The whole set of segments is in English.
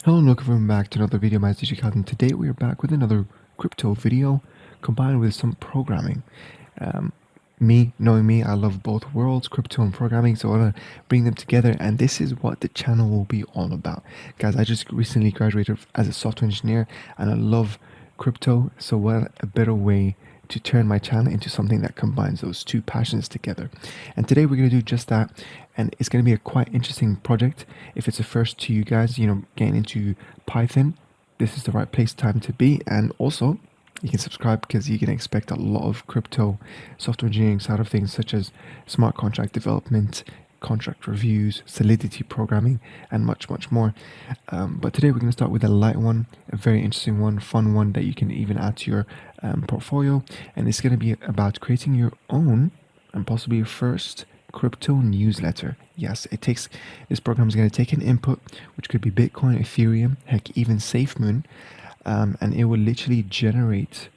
Hello and welcome back to another video. My name is DJ Khaled, and today we are back with another crypto video combined with some programming. Um, knowing me, I love both worlds, crypto and programming, so I want to bring them together, and this is what the channel will be all about. Guys, I just recently graduated as a software engineer, and I love crypto, so what a better way to turn my channel into something that combines those two passions together. And today we're going to do just that, and it's going to be a quite interesting project. If it's a first to you guys, getting into Python, this is the right place time to be. And also you can subscribe because you can expect a lot of crypto software engineering side of things, such as smart contract development, contract reviews, Solidity programming, and much, much more. But today we're going to start with a light one, a very interesting one, fun one that you can even add to your portfolio. And it's going to be about creating your own and possibly your first crypto newsletter. Yes, this program is going to take an input, which could be Bitcoin, Ethereum, heck, even SafeMoon, and it will literally generate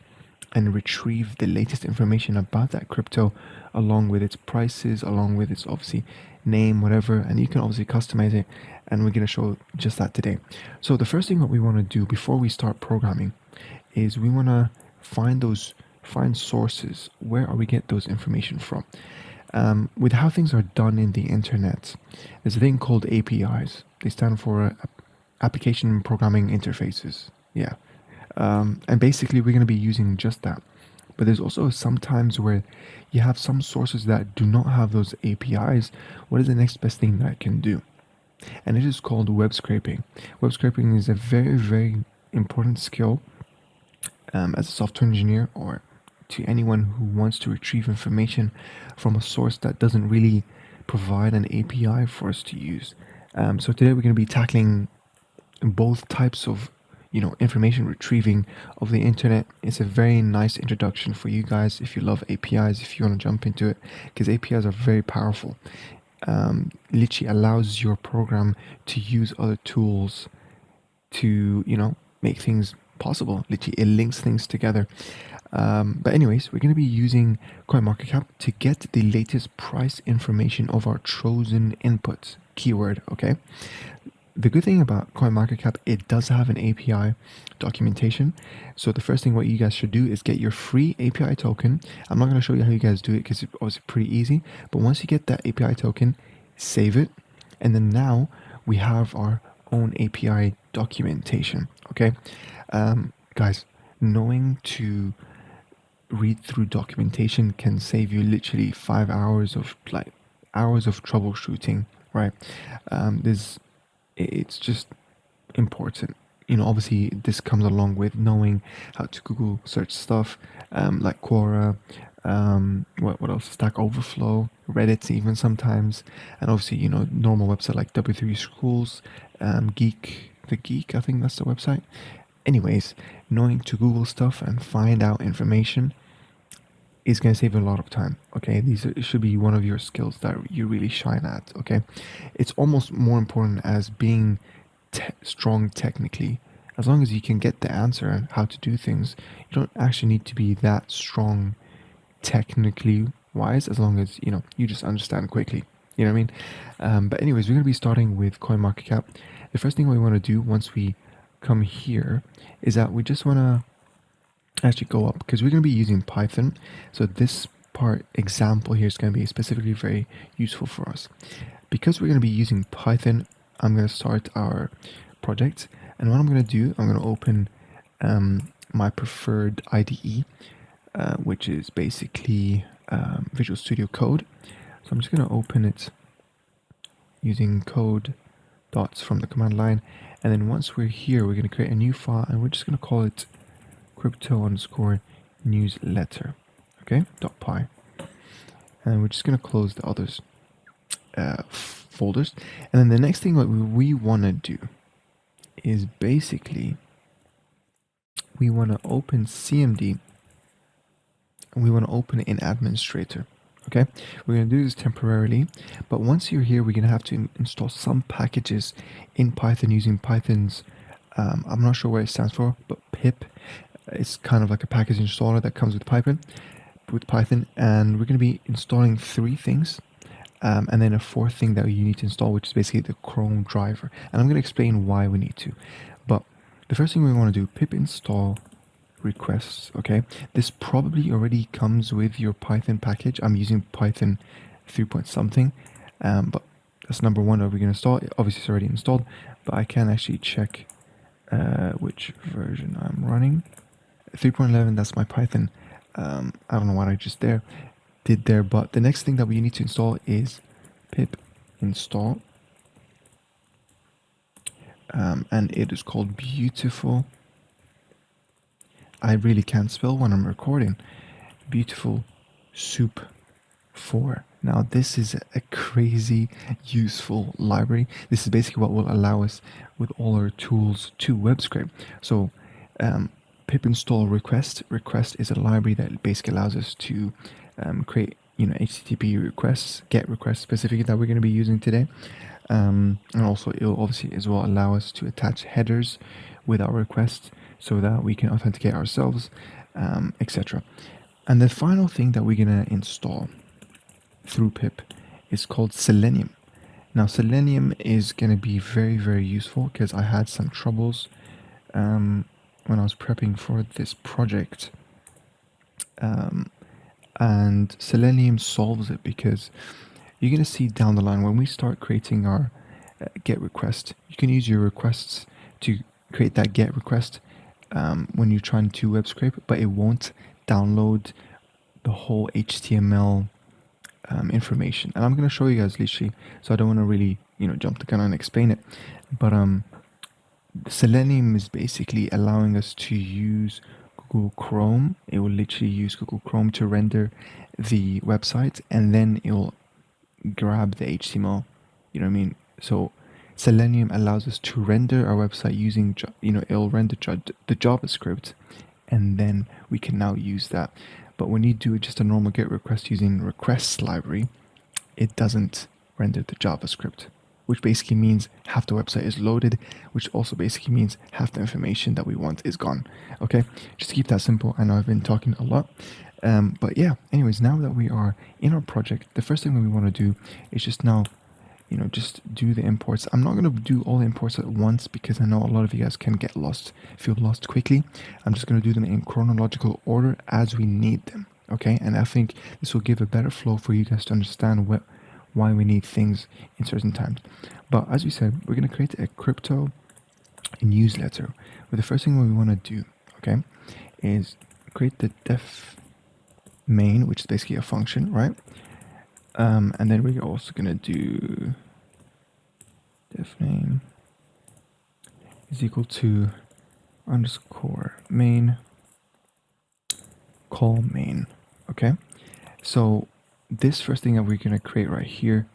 and retrieve the latest information about that crypto, along with its prices, along with its obviously name, whatever, and you can obviously customize it. And we're going to show just that today. So the first thing that we want to do before we start programming is we want to find sources. Where are we get those information from? With how things are done in the internet, there's a thing called APIs. They stand for application programming interfaces. Yeah. And basically, we're going to be using just that. But there's also some times where you have some sources that do not have those APIs. What is the next best thing that I can do? And it is called web scraping. Web scraping is a very, very important skill as a software engineer, or to anyone who wants to retrieve information from a source that doesn't really provide an API for us to use. So today we're going to be tackling both types of information retrieving of the internet. It's a very nice introduction for you guys if you love APIs, if you want to jump into it, because APIs are very powerful. Literally allows your program to use other tools to make things possible. Literally it links things together. But anyways, we're going to be using CoinMarketCap to get the latest price information of our chosen inputs keyword. Okay, the good thing about CoinMarketCap, it does have an API documentation. So the first thing what you guys should do is get your free API token. I'm not going to show you how you guys do it because it's obviously pretty easy. But once you get that API token, save it. And then now we have our own API documentation. Okay, guys, knowing to read through documentation can save you literally 5 hours of troubleshooting, right? There's it's just important. Obviously, this comes along with knowing how to Google search stuff, like Quora, what else? Stack Overflow, Reddit, even sometimes, and obviously, normal website like W3 Schools, The Geek, I think that's the website. Anyways, knowing to Google stuff and find out information is going to save a lot of time. Okay, it should be one of your skills that you really shine at. Okay, it's almost more important as being strong technically. As long as you can get the answer and how to do things, you don't actually need to be that strong technically wise, as long as you just understand quickly. You know what I mean? But anyways, we're going to be starting with CoinMarketCap. The first thing we want to do once we come here is that we just want to actually go up, because we're going to be using Python. So this part example here is going to be specifically very useful for us. Because we're going to be using Python, I'm going to start our project. And what I'm going to do, I'm going to open my preferred IDE, which is basically Visual Studio Code. So I'm just going to open it using code dots from the command line. And then once we're here, we're going to create a new file, and we're just going to call it crypto_newsletter. Okay, .py. And we're just going to close the others folders. And then the next thing what we want to do is basically we want to open CMD, and we want to open it in administrator. Okay, we're going to do this temporarily, but once you're here, we're going to have to install some packages in Python using Python's I'm not sure what it stands for, but pip. It's kind of like a package installer that comes with Python, and we're going to be installing three things. And then a fourth thing that you need to install, which is basically the Chrome driver. And I'm going to explain why we need to. But the first thing we want to do, pip install requests. Okay, this probably already comes with your Python package. I'm using Python 3 point something, but that's number one that we're going to install. Obviously it's already installed, but I can actually check which version I'm running. 3.11, that's my Python. I don't know what I just did there, but the next thing that we need to install is pip install, and it is called Beautiful. I really can't spell when I'm recording. Beautiful Soup 4. Now this is a crazy useful library. This is basically what will allow us with all our tools to web scrape. So pip install request. Request is a library that basically allows us to create HTTP requests, GET requests specifically that we're going to be using today. And also it'll obviously as well allow us to attach headers with our requests so that we can authenticate ourselves, etc. And the final thing that we're going to install through pip is called Selenium. Now Selenium is going to be very, very useful because I had some troubles when I was prepping for this project, and Selenium solves it, because you're going to see down the line when we start creating our GET request, you can use your requests to create that GET request when you're trying to web scrape, but it won't download the whole HTML information. And I'm going to show you guys literally, so I don't want to really jump the gun and explain it, but Selenium is basically allowing us to use Google Chrome. It will literally use Google Chrome to render the website, and then it will grab the HTML, you know what I mean? So Selenium allows us to render our website using, it'll render the JavaScript, and then we can now use that. But when you do just a normal GET request using requests library, it doesn't render the JavaScript, which basically means half the website is loaded, which also basically means half the information that we want is gone. Okay, just to keep that simple. I know I've been talking a lot, but yeah, anyways, now that we are in our project, the first thing that we want to do is just now, just do the imports. I'm not going to do all the imports at once because I know a lot of you guys can get lost, feel lost quickly. I'm just going to do them in chronological order as we need them. Okay, and I think this will give a better flow for you guys to understand why we need things in certain times. But as we said, we're going to create a crypto newsletter. But the first thing we want to do, okay, is create the def main, which is basically a function, right? And then we're also going to do def name is equal to underscore main call main. Okay, so this first thing that we're going to create right here,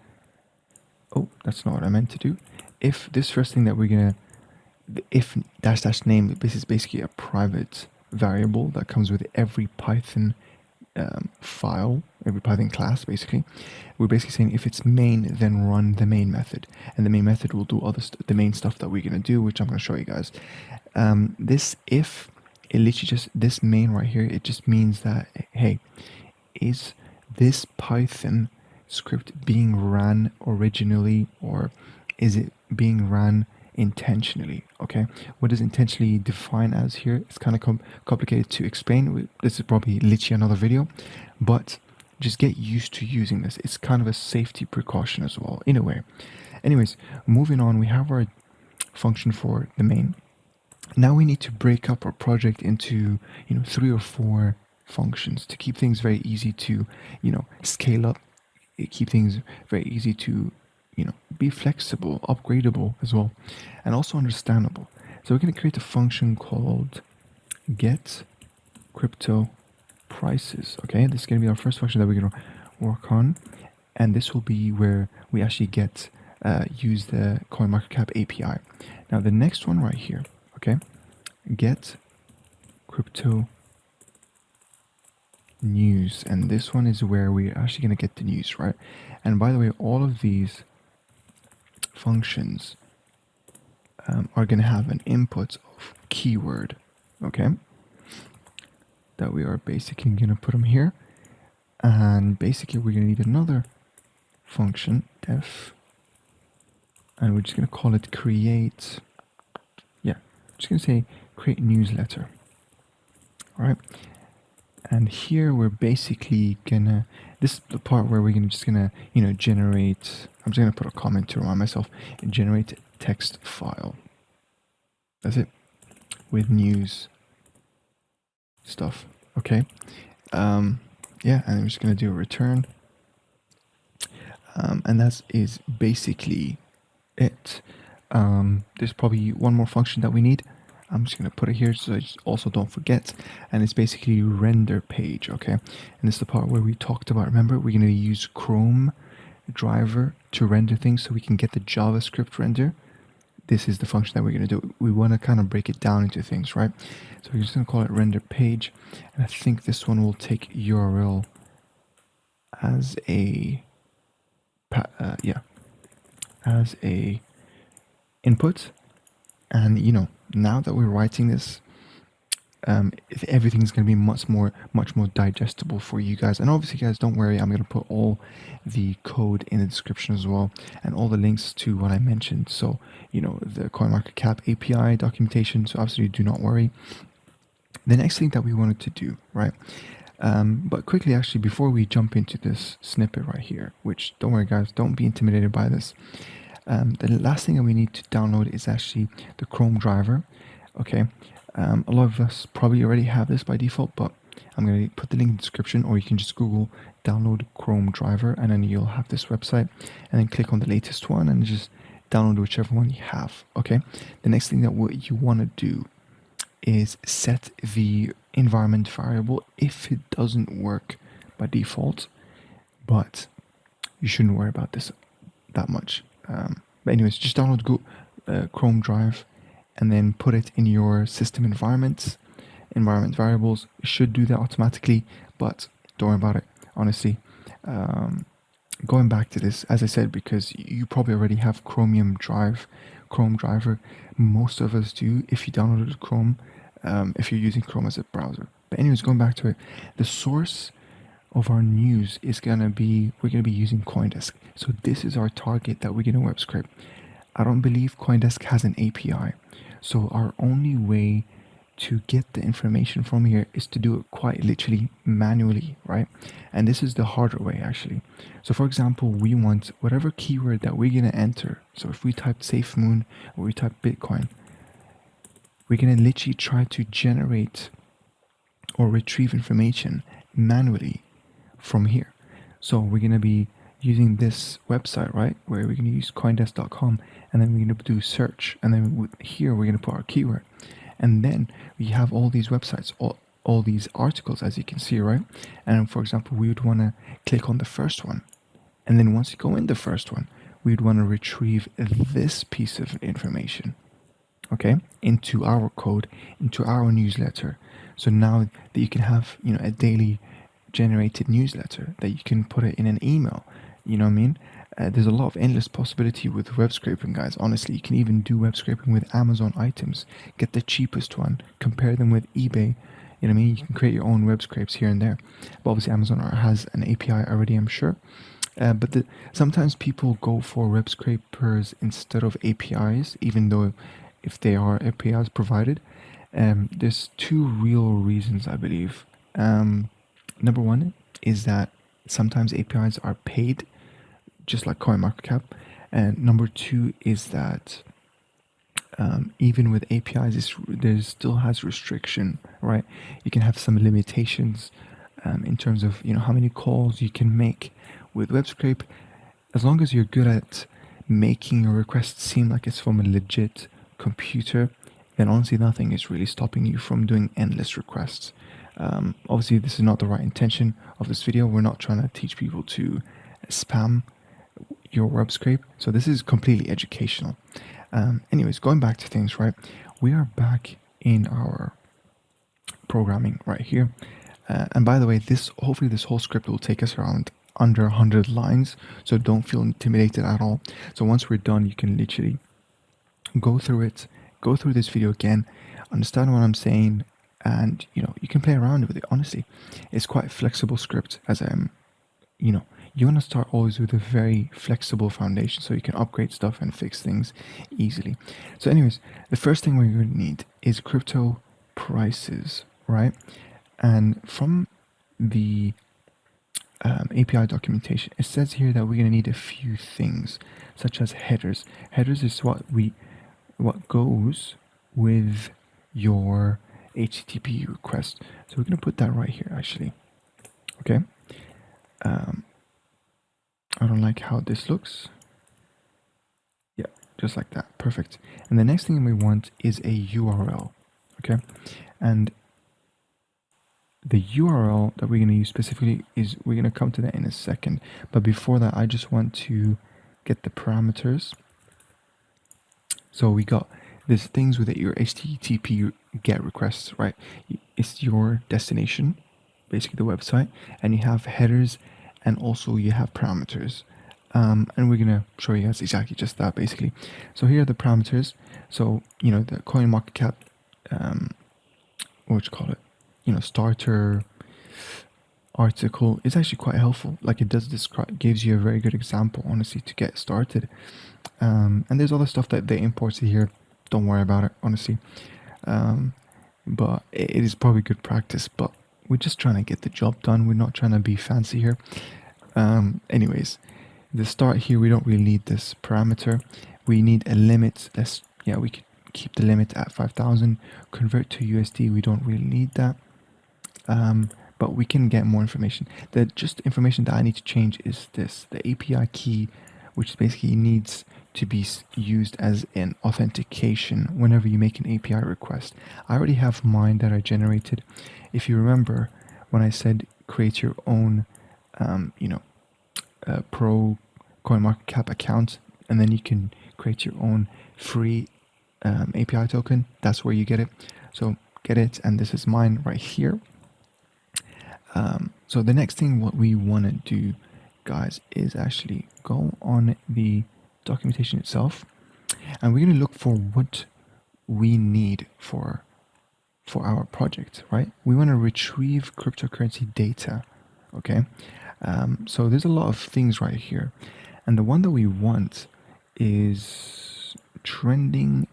oh, that's not what I meant to do. If this first thing that we're going to, if dash name, this is basically a private variable that comes with every Python file, every Python class. Basically, we're basically saying if it's main, then run the main method, and the main method will do the main stuff that we're going to do, which I'm going to show you guys. This if, it literally just, this main right here, it just means that, hey, is this Python script being ran originally, or is it being ran intentionally? Okay, what does intentionally define as here? It's kind of complicated to explain. This is probably literally another video, but just get used to using this. It's kind of a safety precaution as well, in a way. Anyways, moving on, we have our function for the main. Now we need to break up our project into 3 or 4 functions to keep things very easy to scale up, keep things very easy to be flexible, upgradable as well, and also understandable. So we're going to create a function called get crypto prices. Okay, this is going to be our first function that we're going to work on, and this will be where we actually get use the CoinMarketCap API. Now the next one right here, okay, get crypto news, and this one is where we're actually going to get the news, right? And by the way, all of these functions are going to have an input of keyword, okay, that we are basically going to put them here, and basically we're going to need another function def, and we're just going to call it create. Yeah, just going to say create newsletter. All right. And here we're basically gonna, this is the part where we're just gonna, generate, I'm just gonna put a comment to remind myself, generate text file. That's it, with news stuff. Okay. Yeah, and I'm just gonna do a return. And that is basically it. There's probably one more function that we need. I'm just going to put it here so I also don't forget. And it's basically render page, okay? And this is the part where we talked about, remember, we're going to use Chrome driver to render things so we can get the JavaScript render. This is the function that we're going to do. We want to kind of break it down into things, right? So we're just going to call it render page. And I think this one will take URL as a, as a input. And now that we're writing this, everything's going to be much more digestible for you guys. And obviously, guys, don't worry, I'm going to put all the code in the description as well, and all the links to what I mentioned. So the CoinMarketCap API documentation. So absolutely do not worry. The next thing that we wanted to do, right? But quickly, actually, before we jump into this snippet right here, which don't worry, guys, don't be intimidated by this. The last thing that we need to download is actually the Chrome driver. Okay, a lot of us probably already have this by default, but I'm going to put the link in the description, or you can just Google download Chrome driver, and then you'll have this website, and then click on the latest one and just download whichever one you have. Okay, the next thing that what you want to do is set the environment variable if it doesn't work by default, but you shouldn't worry about this that much. But anyways, just download Chrome Drive and then put it in your system environment variables. It should do that automatically, but don't worry about it. Honestly, going back to this, as I said, because you probably already have Chrome driver. Most of us do if you downloaded Chrome, if you're using Chrome as a browser. But anyways, going back to it, the source of our news is we're gonna be using CoinDesk. So this is our target that we're gonna web scrape. I don't believe CoinDesk has an API, so our only way to get the information from here is to do it quite literally manually, right? And this is the harder way, actually. So for example, we want whatever keyword that we're gonna enter. So if we type SafeMoon or we type Bitcoin, we're gonna literally try to generate or retrieve information manually from here. So we're going to be using this website, right, where we're going to use coindesk.com, and then we're going to do search, and then here we're going to put our keyword, and then we have all these websites, all these articles, as you can see, right? And for example, we would want to click on the first one, and then once you go in the first one, we would want to retrieve this piece of information, okay, into our code, into our newsletter. So now that you can have a daily generated newsletter, that you can put it in an email, you know what I mean? There's a lot of endless possibility with web scraping, guys. Honestly, you can even do web scraping with Amazon items. Get the cheapest one, compare them with eBay. You know what I mean? You can create your own web scrapes here and there. But obviously Amazon has an API already, I'm sure. But sometimes people go for web scrapers instead of APIs, even though if they are APIs provided. There's two real reasons, I believe. Number one is that sometimes APIs are paid, just like CoinMarketCap. And number two is that even with APIs, there still has restriction, right? You can have some limitations in terms of how many calls you can make with WebScrape. As long as you're good at making your request seem like it's from a legit computer, then honestly nothing is really stopping you from doing endless requests. Obviously, this is not the right intention of this video. We're not trying to teach people to spam your web scrape. So this is completely educational. Anyways, going back to things, right? We are back in our programming right here. And by the way, hopefully this whole script will take us around under 100 lines. So don't feel intimidated at all. So once we're done, you can literally go through this video again, understand what I'm saying, and you can play around with it. Honestly, it's quite a flexible script, as you you want to start always with a very flexible foundation so you can upgrade stuff and fix things easily. So anyways, the first thing we're going to need is crypto prices, right? And from the API documentation, it says here that we're going to need a few things, such as headers. Headers is what goes with your HTTP request. So we're going to put that right here, actually. Okay. I don't like how this looks. Yeah, just like that. Perfect. And the next thing we want is a URL. Okay. And the URL that we're going to use specifically is, we're going to come to that in a second. But before that, I just want to get the parameters. So we got these things with your HTTP GET requests, right? It's your destination, basically the website, and you have headers, and also you have parameters. And we're going to show you guys exactly just that, basically. So here are the parameters. So, you know, the CoinMarketCap, what would you call it? You know, starter article is actually quite helpful. Like, it does describe, gives you a very good example, honestly, to get started. And there's other stuff that they imported here. Don't worry about it, honestly. But it is probably good practice, but we're just trying to get the job done. We're not trying to be fancy here. Anyways, the start here, we don't really need this parameter. We need a limit. We could keep the limit at 5,000. Convert to USD, we don't really need that. But we can get more information. The just information that I need to change is this: the API key, which basically needs to be used as an authentication whenever you make an API request. I already have mine that I generated. If you remember when I said create your own, pro CoinMarketCap account, and then you can create your own free API token, that's where you get it. So get it, and this is mine right here. So the next thing what we want to do, guys, is actually go on the documentation itself, and we're going to look for what we need for our project, right? We want to retrieve cryptocurrency data. Okay. So there's a lot of things right here, and the one that we want is trending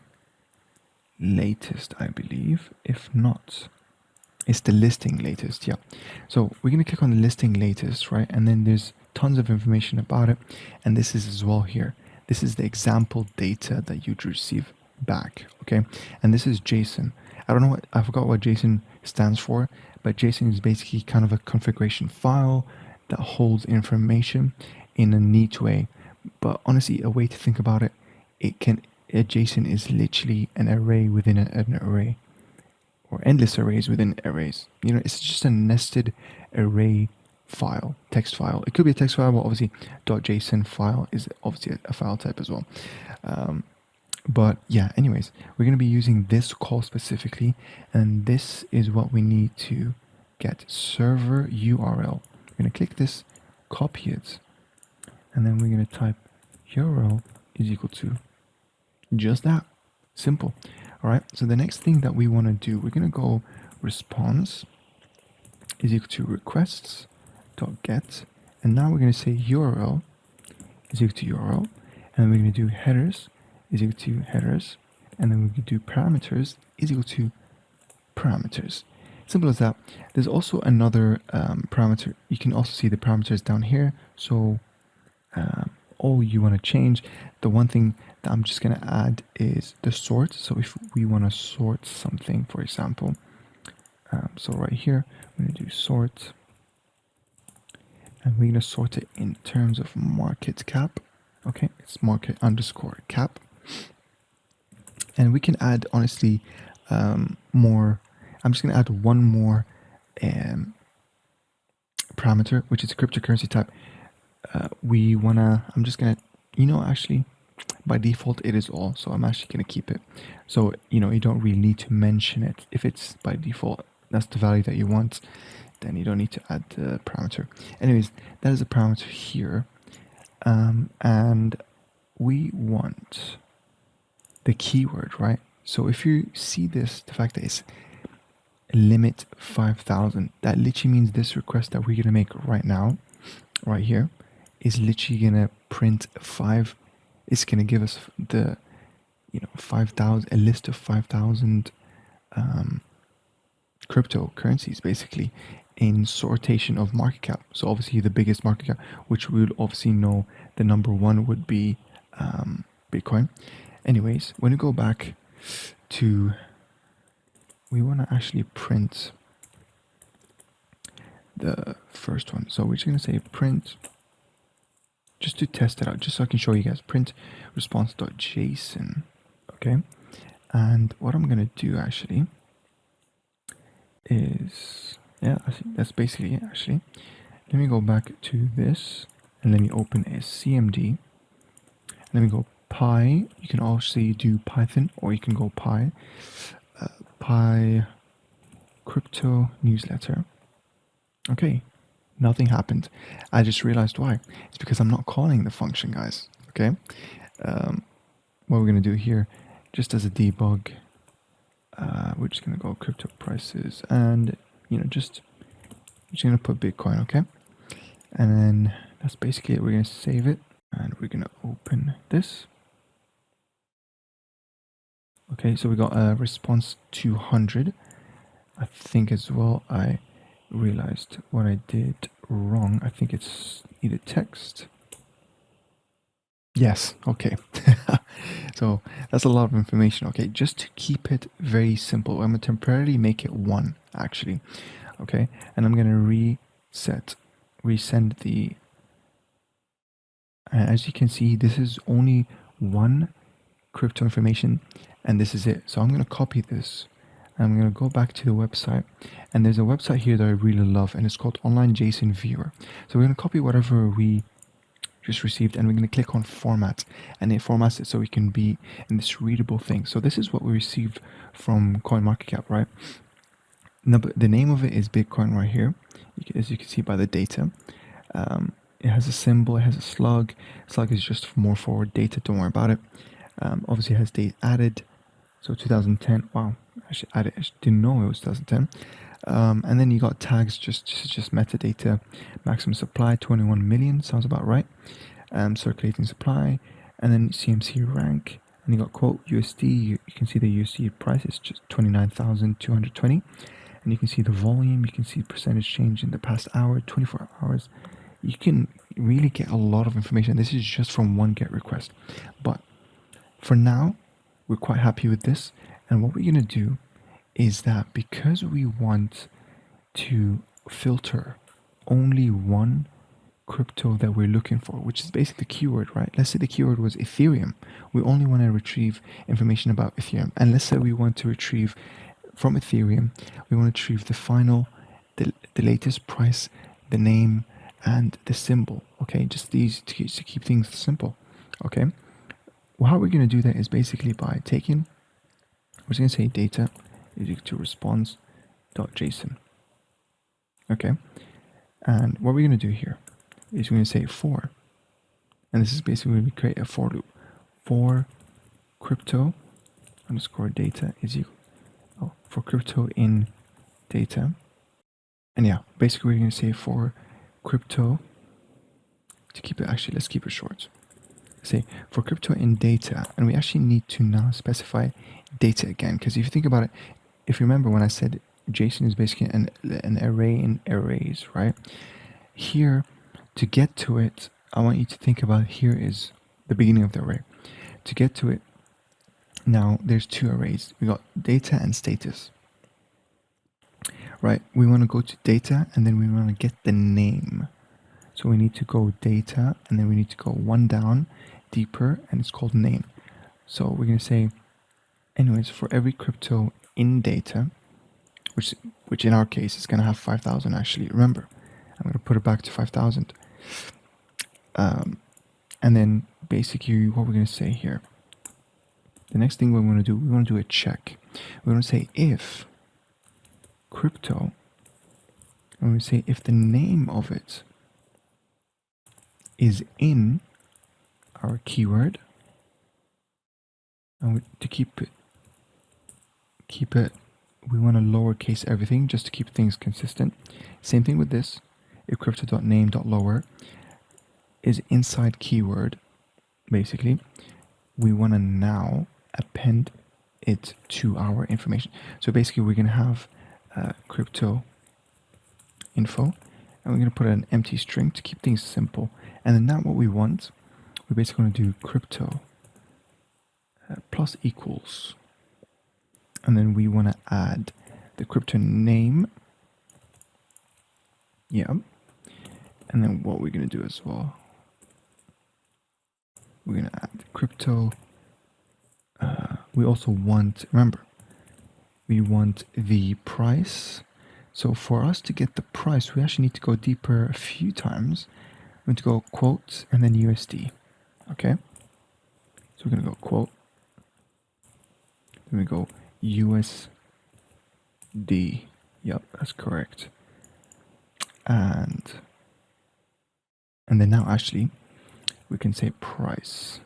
latest, I believe. If not, it's the listing latest. Yeah. So we're going to click on the listing latest, right? And then there's tons of information about it. And this is as well here. This is the example data that you'd receive back. Okay. And this is JSON. I don't know I forgot what JSON stands for, but JSON is basically kind of a configuration file that holds information in a neat way. But honestly, a way to think about it, a JSON is literally an array within an array, or endless arrays within arrays. You know, it's just a nested array file, text file. It could be a text file, but obviously .json file is obviously a file type as well. But yeah, anyways, we're going to be using this call specifically, and this is what we need to get: server URL. We're going to click this, copy it, and then we're going to type URL is equal to just that. Simple. All right. So the next thing that we want to do, we're going to go response is equal to requests dot get, and now we're going to say URL is equal to URL, and we're going to do headers is equal to headers, and then we can do parameters is equal to parameters. Simple as that. There's also another parameter. You can also see the parameters down here. So all you want to change, the one thing that I'm just going to add is the sort. So if we want to sort something, for example, so right here, I'm going to do sort, and we're going to sort it in terms of market cap. Okay, it's market underscore cap. And we can add, honestly, more. I'm just going to add one more parameter, which is cryptocurrency type. I'm just going to, actually, by default, it is all. So I'm actually going to keep it. So, you don't really need to mention it. If it's by default, that's the value that you want, then you don't need to add the parameter. Anyways, that is a parameter here. And we want the keyword, right? So if you see this, the fact that it's limit 5,000, that literally means this request that we're going to make right now, right here, is literally gonna print five. It's gonna give us the 5,000, a list of 5,000 cryptocurrencies basically in sortation of market cap. So obviously the biggest market cap, which we would obviously know the number one would be Bitcoin. Anyways, when we go back to, we want to actually print the first one. So we're just going to say print, just to test it out, just so I can show you guys, print response.json. Okay. And what I'm going to do actually is, yeah, I think that's basically it actually. Let me go back to this and let me open a CMD. Let me go Pi. You can also do Python, or you can go Pi. Pi crypto newsletter. Okay, nothing happened. I just realized why. It's because I'm not calling the function, guys. Okay. What we're gonna do here, just as a debug, we're just gonna go crypto prices, and just gonna put Bitcoin. Okay, and then that's basically it. We're gonna save it, and we're gonna open this. Okay, so we got a response 200. I think as well I realized what I did wrong. I think it's either text. Yes, okay. So that's a lot of information. Okay, just to keep it very simple, I'm gonna temporarily make it 1 actually. Okay, and I'm gonna resend the, as you can see, this is only 1 crypto information, and this is it. So I'm gonna copy this. I'm going to go back to the website, and there's a website here that I really love, and it's called Online JSON Viewer. So we're going to copy whatever we just received, and we're going to click on format, and it formats it so we can be in this readable thing. So this is what we received from CoinMarketCap, right? Now, the name of it is Bitcoin right here, as you can see by the data. It has a symbol, it has a slug. Slug is just more forward data, don't worry about it. Obviously it has date added, so 2010. Wow, I didn't know it was 2010. And then you got tags, just metadata. Maximum supply 21 million, sounds about right. Circulating supply, and then CMC rank, and you got quote USD. You can see the USD price is just 29,220, and you can see the volume. You can see percentage change in the past hour, 24 hours. You can really get a lot of information. This is just from one GET request, but for now, we're quite happy with this. And what we're going to do is that, because we want to filter only one crypto that we're looking for, which is basically the keyword, right? Let's say the keyword was Ethereum. We only want to retrieve information about Ethereum. And let's say we want to retrieve from Ethereum, we want to retrieve the final, the latest price, the name, and the symbol. Okay, just these to keep things simple. Okay. Well, how we're going to do that is basically by taking, we're just going to say data is equal to response.json. Okay. And what we're going to do here is we're going to say for, and this is basically when we create a for loop. For crypto underscore data is equal, for crypto in data. And yeah, basically we're going to say for crypto, to keep it, actually, let's keep it short. Say for crypto in data, and we actually need to now specify data again, because if you think about it, if you remember when I said JSON is basically an array in arrays, right? Here, to get to it, I want you to think about, here is the beginning of the array. To get to it, now there's 2 arrays. We got data and status, right? We want to go to data, and then we want to get the name. So we need to go data, and then we need to go 1 down deeper, and it's called name. So we're going to say, anyways, for every crypto in data, which in our case is going to have 5,000 actually. Remember, I'm going to put it back to 5,000. And then basically what we're going to say here, the next thing we want to do, we want to do a check. We're going to say if crypto, and we say if the name of it is in our keyword, and to keep it, we want to lowercase everything just to keep things consistent. Same thing with this. If crypto.name.lower, is inside keyword. Basically, we want to now append it to our information. So basically, we're going to have crypto info, and we're going to put an empty string to keep things simple. And then now what we want, we're basically going to do crypto plus equals, and then we want to add the crypto name. Yeah. And then what we're going to do as well, we're going to add crypto. We also want, remember, we want the price. So for us to get the price, we actually need to go deeper a few times. We're going to go quote and then USD. Okay. So we're going to go quote. Then we go USD. Yep, that's correct. And then now actually we can say price.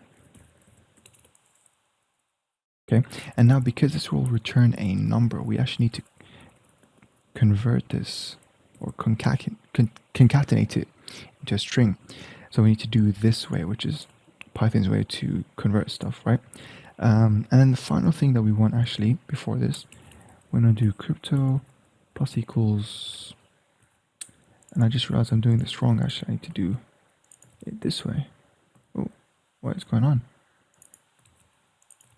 Okay, and now because this will return a number, we actually need to convert this or concatenate it into a string. So we need to do this way, which is Python's way to convert stuff, right? And then the final thing that we want actually before this, we're going to do crypto plus equals, and I just realized I'm doing this wrong. Actually, I need to do it this way. Oh, what is going on?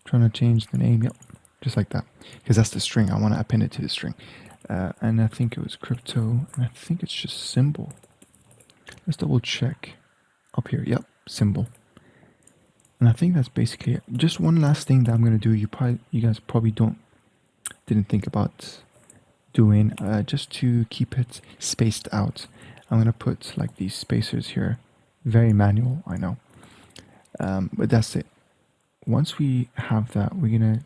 Trying to change the name, yep, just like that, because that's the string. I want to append it to the string, and I think it was crypto, and I think it's just symbol. Let's double check up here. Yep, symbol. And I think that's basically it. Just one last thing that I'm going to do, you guys probably didn't think about doing, just to keep it spaced out. I'm going to put like these spacers here. Very manual, I know, but that's it. Once we have that, we're going to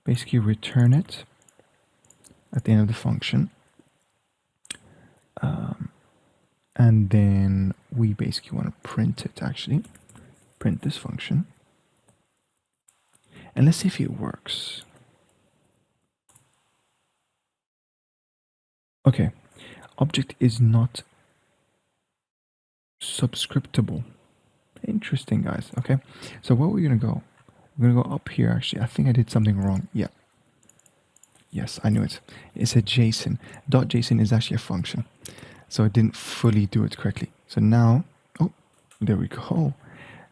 basically return it at the end of the function. And then we basically want to print it, actually. Print this function. And let's see if it works. Okay. Object is not subscriptable. Interesting, guys. Okay. So what we're going to go, we're going to go up here, actually. I think I did something wrong. Yeah. Yes, I knew it. It's a JSON. .json is actually a function. So I didn't fully do it correctly. So now, oh, there we go.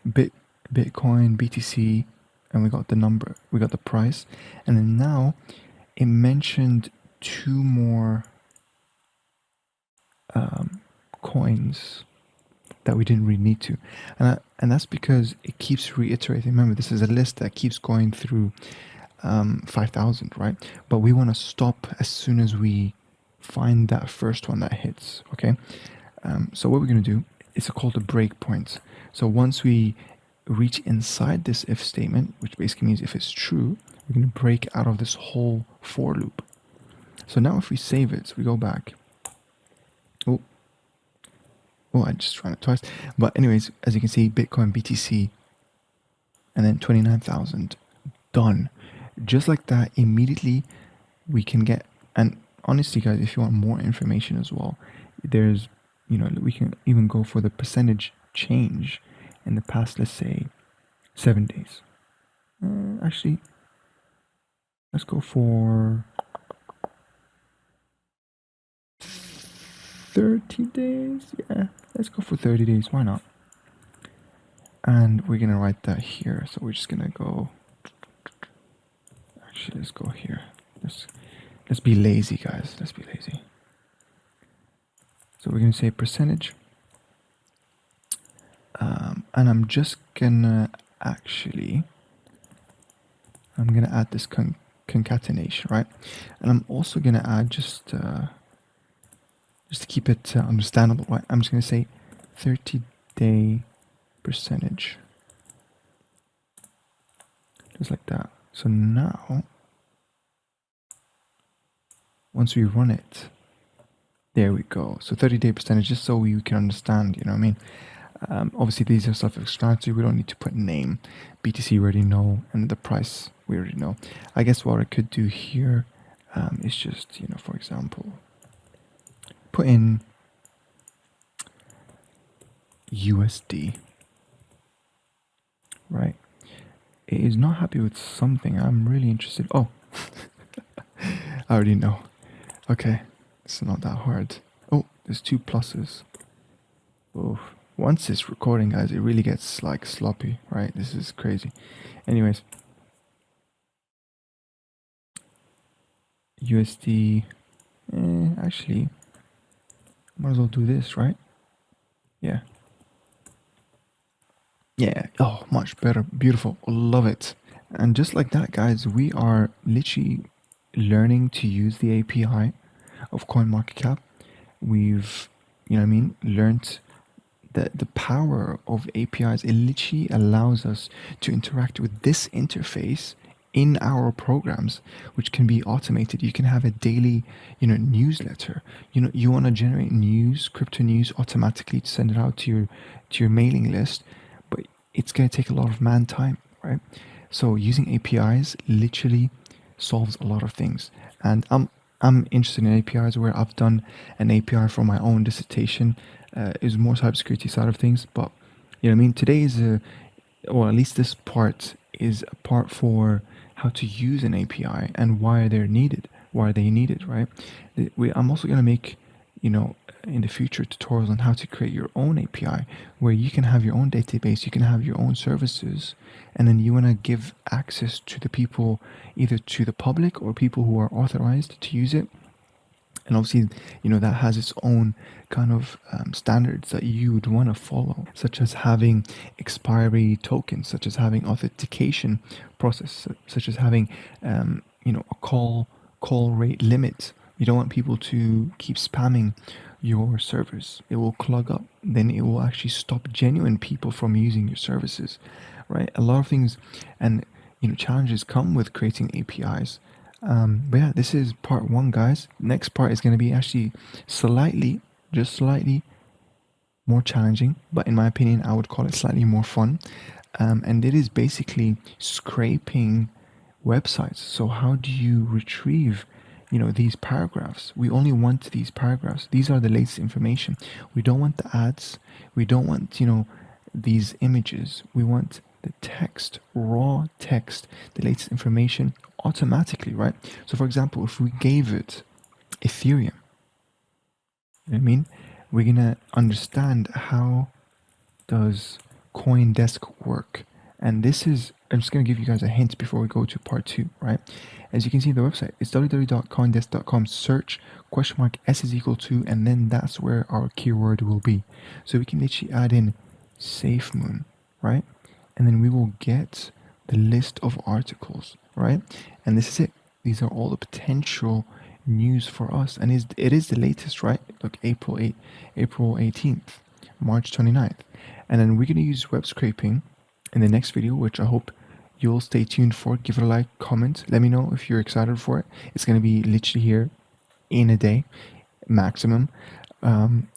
Bitcoin, BTC, and we got the number, we got the price. And then now it mentioned two more coins that we didn't really need to. And that's because it keeps reiterating. Remember, this is a list that keeps going through 5,000, right? But we want to stop as soon as we find that first one that hits, okay? So what we're going to do is called a breakpoint. So once we reach inside this if statement, which basically means if it's true, we're going to break out of this whole for loop. So now if we save it, we go back. Oh, I just ran it twice. But anyways, as you can see, Bitcoin, BTC, and then 29,000, done. Just like that, immediately we can get, and honestly guys, if you want more information as well, there's, we can even go for the percentage change in the past, let's say 7 days. Actually, let's go for 30 days. Yeah, let's go for 30 days. Why not? And we're going to write that here. So we're just going to go, actually, let's go here. Let's be lazy, guys. Let's be lazy. So we're going to say percentage. And I'm just going to actually, I'm going to add this concatenation, right? And I'm also going to add just to keep it understandable, right? I'm just going to say 30-day percentage. Just like that. So now, once we run it, there we go. So 30-day percentage, just so you can understand, you know what I mean? Obviously, these are self-explanatory. We don't need to put name. BTC we already know, and the price we already know. I guess what I could do here is just, for example, put in USD, right? It is not happy with something. I'm really interested. Oh, I already know. Okay, it's not that hard. Oh, there's two pluses. Oh, once it's recording, guys, it really gets like sloppy, right? This is crazy. Anyways, USD. Actually, might as well do this, right? Yeah. Yeah. Oh, much better. Beautiful. Love it. And just like that, guys, we are literally learning to use the API of CoinMarketCap. We've, you know what I mean, learned the power of APIs. It literally allows us to interact with this interface in our programs, which can be automated. You can have a daily, newsletter. You want to generate news, crypto news automatically to send it out to your mailing list, but it's going to take a lot of man time, right? So using APIs literally solves a lot of things. And I'm interested in APIs where I've done an API for my own dissertation. Is more cybersecurity side of things, but you know what I mean. Today is or at least this part is a part for how to use an API and why they're needed. Why are they needed, right? I'm also gonna make, in the future tutorials on how to create your own API where you can have your own database, you can have your own services, and then you want to give access to the people, either to the public or people who are authorized to use it. And obviously, that has its own kind of standards that you would want to follow, such as having expiry tokens, such as having authentication process, such as having a call rate limit. You don't want people to keep spamming your servers. It will clog up. Then it will actually stop genuine people from using your services, right? A lot of things and challenges come with creating APIs. But yeah, this is part one, guys. Next part is going to be actually just slightly more challenging, but in my opinion, I would call it slightly more fun. And it is basically scraping websites. So how do you retrieve, these paragraphs? We only want these paragraphs. These are the latest information. We don't want the ads. We don't want, these images. We want the text, raw text, the latest information automatically, right? So for example, if we gave it Ethereum, you know what I mean? We're gonna understand how does CoinDesk work. And this is, I'm just gonna give you guys a hint before we go to part two, right? As you can see the website, it's www.coindesk.com, search !s is equal to, and then that's where our keyword will be. So we can literally add in SafeMoon, right? And then we will get the list of articles, right? And this is it. These are all the potential news for us. And it is the latest, right? Look, April 18th, March 29th. And then we're going to use web scraping in the next video, which I hope you'll stay tuned for. Give it a like, comment. Let me know if you're excited for it. It's going to be literally here in a day, maximum. And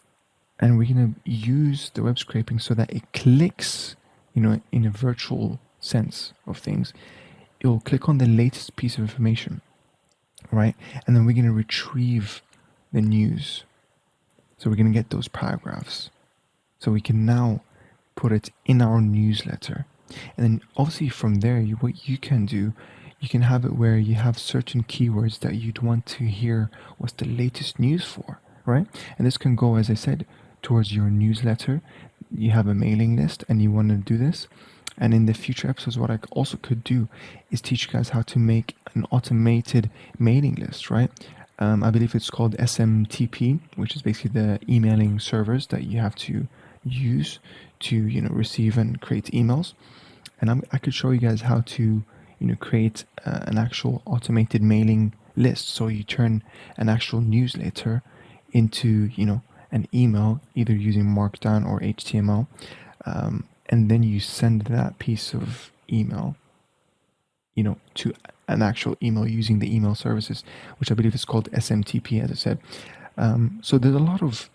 we're going to use the web scraping so that it clicks, in a virtual sense of things. It will click on the latest piece of information, right? And then we're going to retrieve the news. So we're going to get those paragraphs. So we can now put it in our newsletter. And then obviously from there, what you can do, you can have it where you have certain keywords that you'd want to hear what's the latest news for, right? And this can go, as I said, towards your newsletter. You have a mailing list and you want to do this. And in the future episodes, what I also could do is teach you guys how to make an automated mailing list, right? I believe it's called SMTP, which is basically the emailing servers that you have to use to receive and create emails. And I could show you guys how to create an actual automated mailing list. So you turn an actual newsletter into an email, either using Markdown or HTML, and then you send that piece of email to an actual email using the email services, which I believe is called SMTP, as I said. So there's a lot of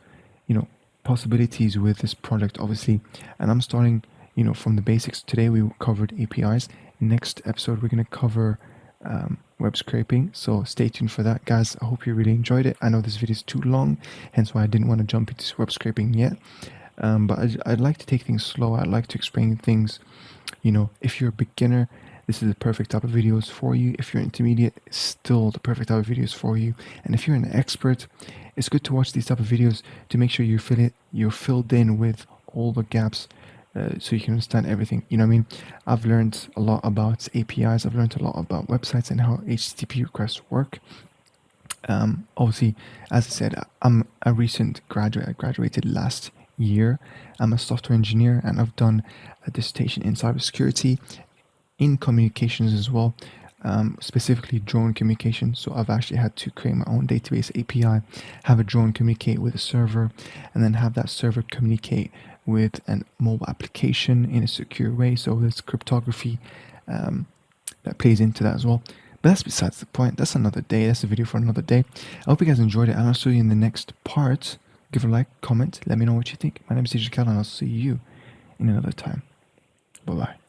possibilities with this project, obviously, and I'm starting from the basics. Today we covered APIs. Next episode we're going to cover web scraping, so stay tuned for that, guys. I hope you really enjoyed it. I know this video is too long, hence why I didn't want to jump into web scraping yet. But I'd like to take things slow. I'd like to explain things. If you're a beginner, this is the perfect type of videos for you. If you're intermediate, it's still the perfect type of videos for you. And if you're an expert, it's good to watch these type of videos to make sure you're filled in with all the gaps, so you can understand everything. You know what I mean? I've learned a lot about APIs. I've learned a lot about websites and how HTTP requests work. Obviously, as I said, I'm a recent graduate. I graduated last year. I'm a software engineer and I've done a dissertation in cybersecurity, in communications as well, specifically drone communication. So I've actually had to create my own database API, have a drone communicate with a server, and then have that server communicate with a mobile application in a secure way. So there's cryptography that plays into that as well. But that's besides the point. That's another day. That's a video for another day. I hope you guys enjoyed it, and I'll see you in the next part. Give a like, comment, let me know what you think. My name is DJ Khaled, and I'll see you in another time. Bye bye.